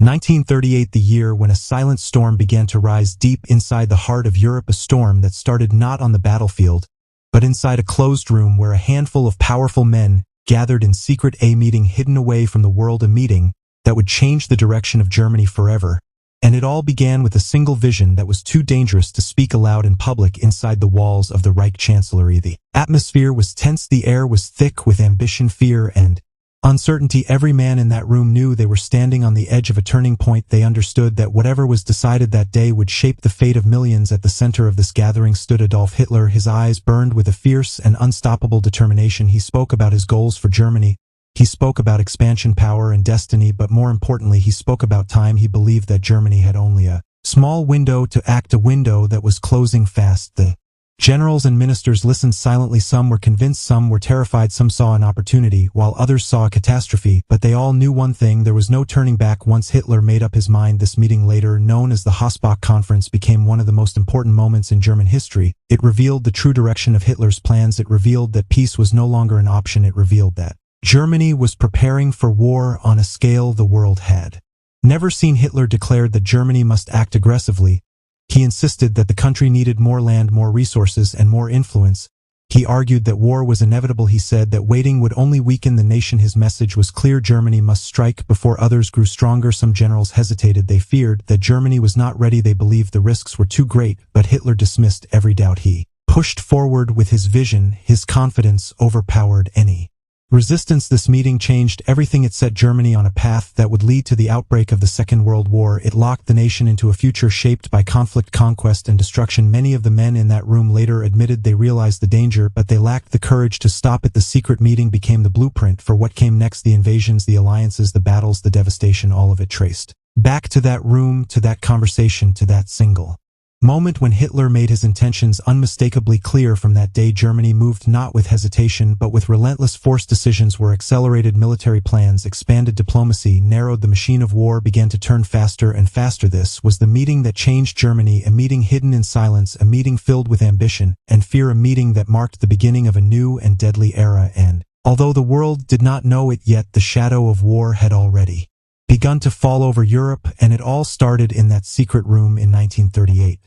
1938, the year when a silent storm began to rise deep inside the heart of Europe, a storm that started not on the battlefield, but inside a closed room where a handful of powerful men gathered in secret, a meeting hidden away from the world, a meeting that would change the direction of Germany forever. And it all began with a single vision that was too dangerous to speak aloud in public inside the walls of the Reich Chancellery. The atmosphere was tense, the air was thick with ambition, fear, and uncertainty. Every man in that room knew they were standing on the edge of a turning point. They understood that whatever was decided that day would shape the fate of millions. At the center of this gathering stood Adolf Hitler. His eyes burned with a fierce and unstoppable determination. He spoke about his goals for Germany. He spoke about expansion, power, and destiny, but more importantly, he spoke about time. He believed that Germany had only a small window to act, a window that was closing fast. The generals and ministers listened silently. Some were convinced, some were terrified, some saw an opportunity, while others saw a catastrophe. But they all knew one thing: there was no turning back. Once Hitler made up his mind, this meeting, later known as the Hossbach Conference, became one of the most important moments in German history. It revealed the true direction of Hitler's plans. It revealed that peace was no longer an option. It revealed that Germany was preparing for war on a scale the world had never seen. Hitler declared that Germany must act aggressively. He insisted that the country needed more land, more resources, and more influence. He argued that war was inevitable. He said that waiting would only weaken the nation. His message was clear: Germany must strike before others grew stronger. Some generals hesitated. They feared that Germany was not ready. They believed the risks were too great, but Hitler dismissed every doubt. He pushed forward with his vision. His confidence overpowered any resistance. This meeting changed everything. It set Germany on a path that would lead to the outbreak of the Second World War. It locked the nation into a future shaped by conflict, conquest, and destruction. Many of the men in that room later admitted they realized the danger, but they lacked the courage to stop it. The secret meeting became the blueprint for what came next: the invasions, the alliances, the battles, the devastation, all of it traced back to that room, to that conversation, to that single moment when Hitler made his intentions unmistakably clear. From that day, Germany moved not with hesitation, but with relentless force. Decisions were accelerated, military plans expanded, diplomacy narrowed, the machine of war began to turn faster and faster. This was the meeting that changed Germany, a meeting hidden in silence, a meeting filled with ambition and fear, a meeting that marked the beginning of a new and deadly era. And although the world did not know it yet, the shadow of war had already begun to fall over Europe, and it all started in that secret room in 1938.